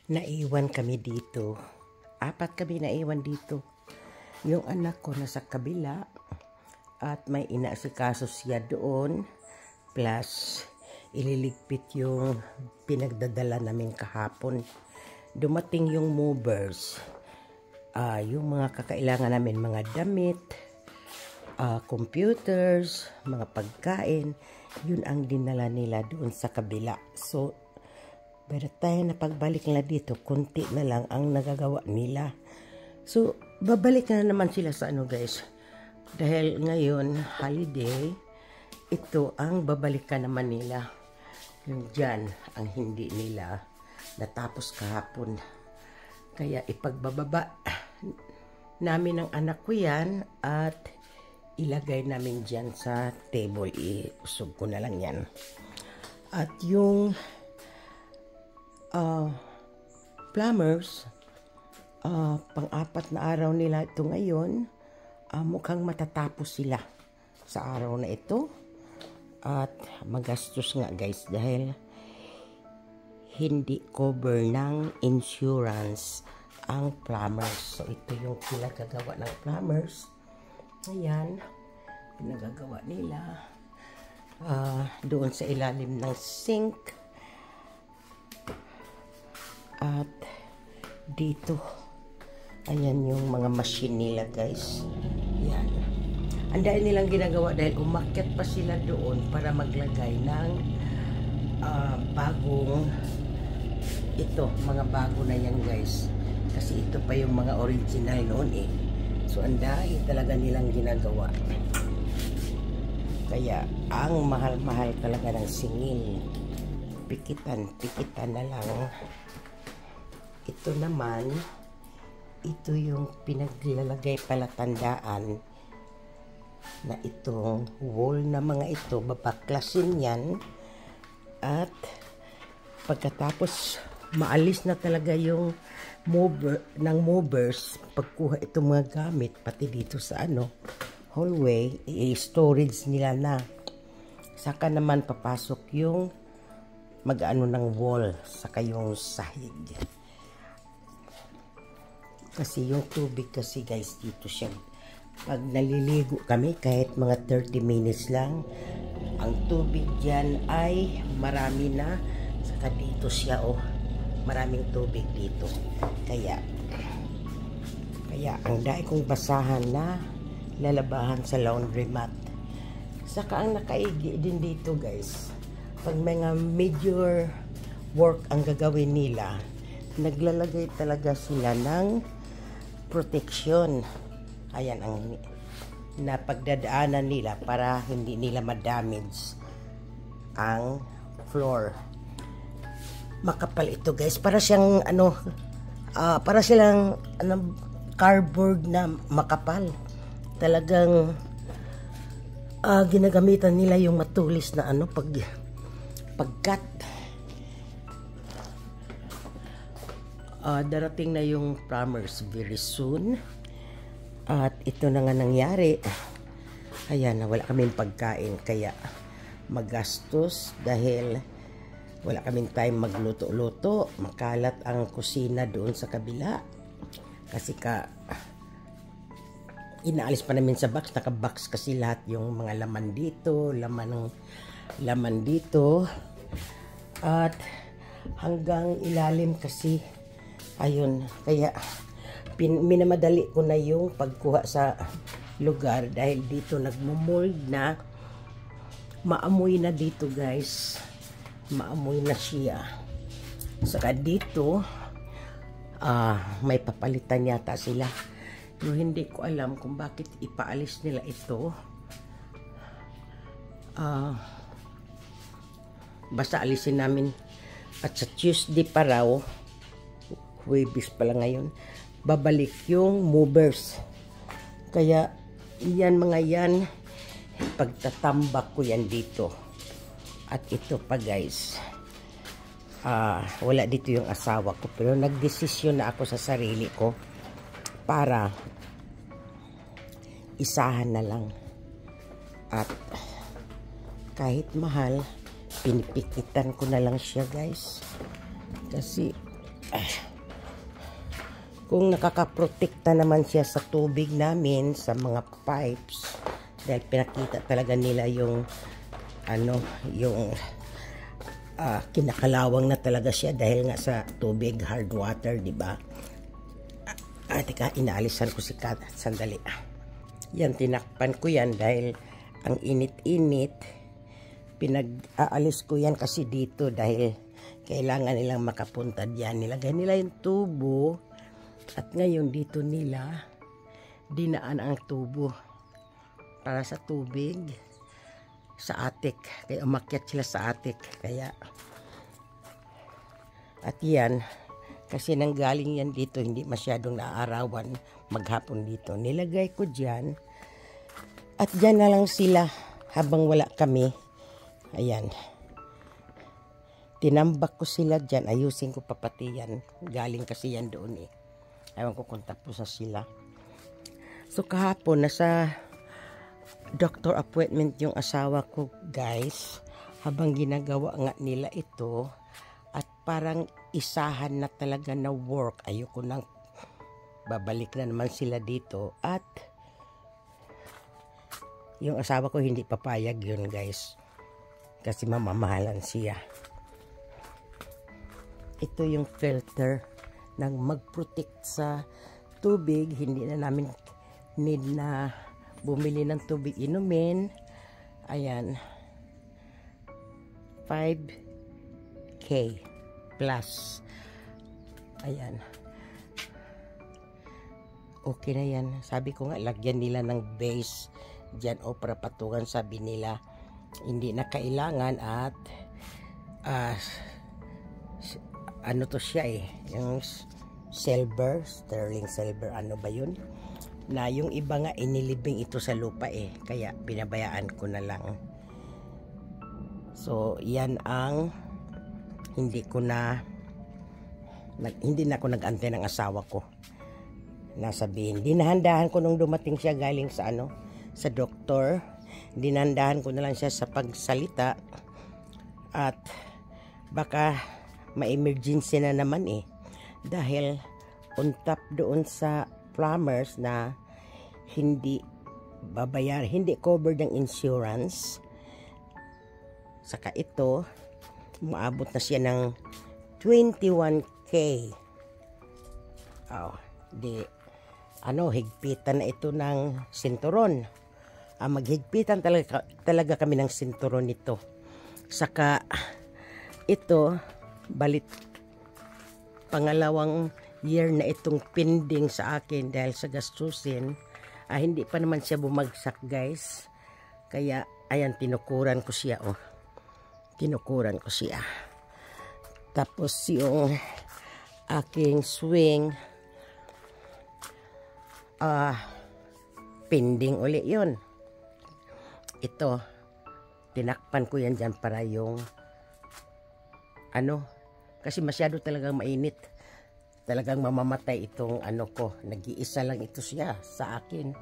Naiwan kami dito. 4 kami naiwan dito. Yung anak ko nasa kabila at may inaasikaso siya doon. Plus, ililigpit yung pinagdadala namin kahapon. Dumating yung movers. Yung mga kakailangan namin, mga damit, computers, mga pagkain, yun ang dinala nila doon sa kabila. So, by the time na pagbalik nila dito, konti na lang ang nagagawa nila. So, babalik na naman sila sa guys. Dahil ngayon, holiday, ito ang babalikan naman nila. Yung dyan, ang hindi nila natapos kahapon. Kaya ipagbababa namin ng anak ko yan at ilagay namin dyan sa table. Iusog ko na lang yan. At yung plumbers, pang-4 na araw nila ito ngayon, mukhang matatapos sila sa araw na ito. At magastos nga guys dahil hindi cover ng insurance ang plumbers. So ito yung pinagagawa ng plumbers. Ayan, pinagagawa nila doon sa ilalim ng sink. At dito, ayan yung mga machine nila guys. Yan. Ang dahil nilang ginagawa dahil umakyat pa sila doon para maglagay ng bagong mga bago na yan guys. Kasi ito pa yung mga original noon eh. So ang dahil talaga nilang ginagawa. Kaya ang mahal-mahal talaga ng singil. Pikitan na lang. Ito naman, ito yung pinaglalagay palatandaan na itong wall na mga ito, babaklasin yan at pagkatapos maalis na talaga yung movers, pagkuha itong mga gamit, pati dito sa hallway, i-storage nila na. Saka naman papasok yung ng wall, saka yung sahig. Kasi yung tubig kasi guys, dito siya. Pag naliligo kami, kahit mga 30 minutes lang, ang tubig dyan ay marami na. Saka dito siya, maraming tubig dito. Kaya ang dahil kong basahan na lalabahan sa laundry mat. Saka ang nakaigi din dito guys, pag mga major work ang gagawin nila, naglalagay talaga sila ng protection. Ayan ang napagdadaanan nila para hindi nila ma-damage ang floor. Makapal ito guys, para siyang para silang cardboard na makapal. Talagang ginagamitan nila yung matulis na pagkat. Darating na yung plumbers very soon. At ito na nga nangyari. Ayan, wala kaming pagkain. Kaya magastos dahil wala kaming time magluto-luto. Makalat ang kusina doon sa kabila. Kasi inaalis pa namin sa box. Naka-box kasi lahat yung mga laman dito. Laman dito. At hanggang ilalim kasi. Ayun, kaya minamadali ko na yung pagkuha sa lugar dahil dito nagmumold na, maamoy na dito guys, maamoy na siya. Saka dito may papalitan yata sila, pero hindi ko alam kung bakit ipaalis nila ito. Basta alisin namin at sa Tuesday pa raw, Huwebes pala ngayon, babalik yung movers. Kaya yan mga yan, pagtatambak ko yan dito. At ito pa guys, wala dito yung asawa ko, pero nagdesisyon na ako sa sarili ko para isahan na lang. At kahit mahal, pinipikitan ko na lang siya guys. Kasi kung nakakaprotekta naman siya sa tubig namin, sa mga pipes, dahil pinakita talaga nila yung yung kinakalawang na talaga siya dahil nga sa tubig, hard water, di ba? Teka, inaalisan ko si Kat. Sandali. Yan, tinakpan ko yan dahil ang init-init. Pinag-aalis ko yan kasi dito dahil kailangan nilang makapunta diyan. Nilagay nila yung tubo at ngayon dito nila dinaan ang tubo para sa tubig sa attic. Kaya umakyat sila sa attic. Kaya at yan, kasi nanggaling yan dito, hindi masyadong naaarawan maghapon dito. Nilagay ko dyan at dyan na lang sila habang wala kami. Ayan. Tinambak ko sila dyan. Ayusin ko pa pati yan. Galing kasi yan doon eh. Ewan ko kung tapos na sila. So kahapon, nasa doctor appointment yung asawa ko, guys. Habang ginagawa nga nila ito. At parang isahan na talaga na work. Ayoko nang babalik na naman sila dito. At yung asawa ko hindi papayag yun, guys. Kasi mamamahalan siya. Ito yung filter ng mag-protect sa tubig. Hindi na namin need na bumili ng tubig inumin. Ayan. 5K plus. Ayan. Okay na yan. Sabi ko nga, lagyan nila ng base dyan o para patungan. Sabi nila, hindi na kailangan at ano to siya eh, yung silver, sterling silver, ano ba yun? Na yung iba nga inilibing ito sa lupa eh, kaya binabayaan ko na lang. So, yan ang hindi na ako nag-antay ng asawa ko. Nasabihin, dinahandahan ko nung dumating siya galing sa sa doktor. Dinahandahan ko na lang siya sa pagsalita at baka ma-emergency na naman eh. Dahil on top doon sa plumbers na hindi babayar, hindi covered ng insurance. Saka ito, maabot na siya ng 21K. Higpitan na ito ng sinturon. Maghigpitan talaga kami ng sinturon nito. Saka ito, balit pangalawang year na itong pending sa akin dahil sa gastusin. Hindi pa naman siya bumagsak, guys. Kaya ayan, tinukuran ko siya tinukuran ko siya. Tapos yung aking swing pending uli yun. Ito, tinakpan ko yan dyan para yung kasi masyado talagang mainit. Talagang mamamatay itong ko. Nag-iisa lang ito siya sa akin.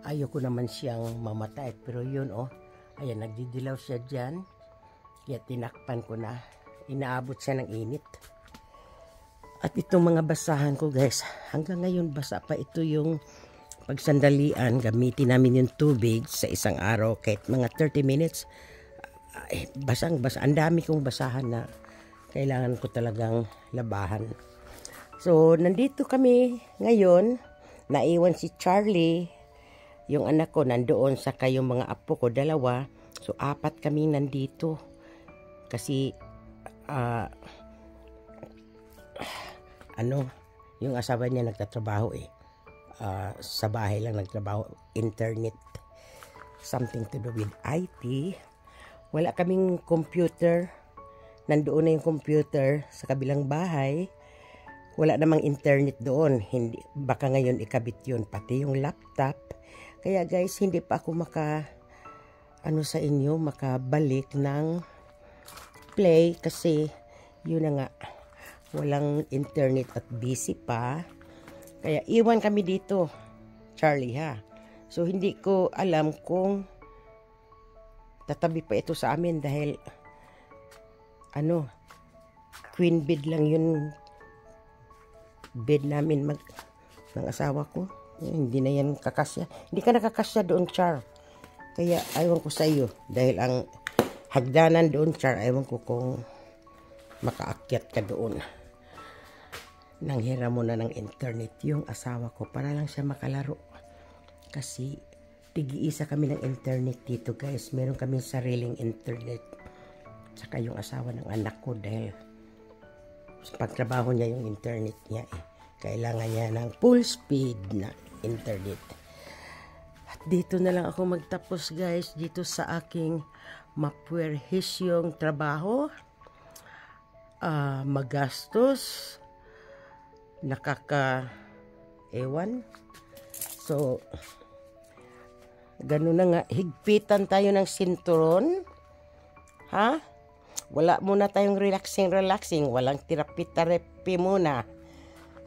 Ayoko naman siyang mamatay. Pero yun ayan, nagdidilaw siya dyan. Kaya tinakpan ko na. Inaabot siya ng init. At itong mga basahan ko, guys, hanggang ngayon basa pa. Ito yung pagsandalian. Gamitin namin yung tubig sa isang araw. Kahit mga 30 minutes. Basang-basa. Ang dami kong basahan na kailangan ko talagang labahan. So, nandito kami ngayon. Naiwan si Charlie. Yung anak ko nandoon. Saka yung mga apo ko, 2. So, 4 kami nandito. Kasi, yung asawa niya nagtatrabaho eh. Sa bahay lang nagtrabaho. Internet. Something to do with IT. Wala kaming computer. Nandoon na yung computer sa kabilang bahay. Wala namang internet doon. Hindi, baka ngayon ikabit yun. Pati yung laptop. Kaya guys, hindi pa ako makabalik ng play. Kasi, yun na nga. Walang internet at busy pa. Kaya iwan kami dito. Charlie ha. So, hindi ko alam kung tatabi pa ito sa amin dahil queen bed lang yun bed namin ng asawa ko. Hindi na yan kakasya. Hindi ka nakakasya doon, Char. Kaya ayaw ko sa iyo. Dahil ang hagdanan doon, Char, ayaw ko kung makaakyat ka doon. Nanghiram mo na ng internet yung asawa ko para lang siya makalaro. Kasi tig-iisa kami ng internet dito, guys. Meron kami sariling internet. Saka yung asawa ng anak ko dahil sa pagtrabaho niya yung internet niya eh. Kailangan niya ng full speed na internet. At dito na lang ako magtapos, guys. Dito sa aking mapuwerhisyong trabaho. Magastos. Nakaka-ewan. So, ganun na nga. Higpitan tayo ng sinturon. Ha? Wala muna tayong relaxing. Walang therapy muna.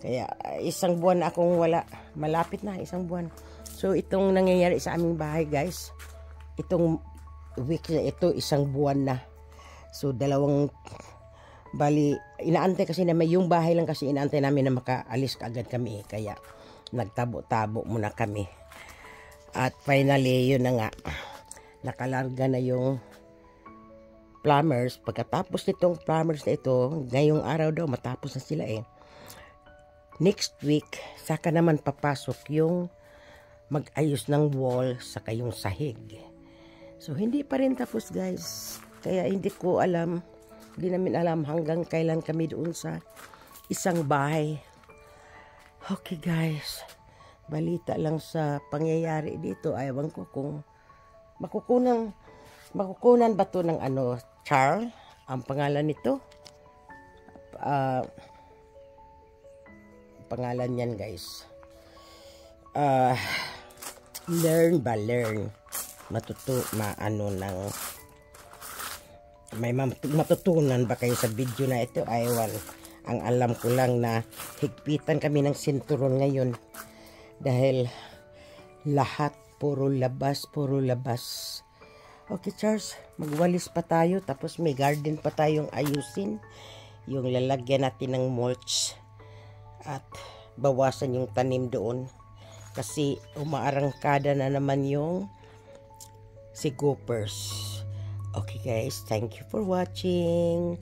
Kaya isang buwan na akong wala. Malapit na isang buwan. So itong nangyayari sa aming bahay, guys. Itong week na ito, isang buwan na. So dalawang bali, inaantay kasi naman yung bahay lang kasi inaantay namin na makaalis kaagad kami. Kaya nagtabo-tabo muna kami. At finally, yun na nga. Nakalarga na yung plumbers. Pagkatapos nitong plumbers na ito, ngayong araw daw matapos na sila eh. Next week, saka naman papasok yung mag-ayos ng wall saka yung sahig. So, hindi pa rin tapos, guys. Kaya hindi ko alam, hindi namin alam hanggang kailan kami doon sa isang bahay. Okay, guys. Balita lang sa pangyayari dito. Ayaw ko kung makukunan ba to ng ano, Char? Ang pangalan nito? Pangalan yan, guys. Learn. May matutunan ba kayo sa video na ito? Aywan. Ang alam ko lang na higpitan kami ng sinturon ngayon. Dahil lahat puro labas. Okay, Charles. Magwalis pa tayo. Tapos may garden pa tayong ayusin. Yung lalagyan natin ng mulch. At bawasan yung tanim doon kasi umaarangkada na naman yung si gophers. Okay, guys, thank you for watching.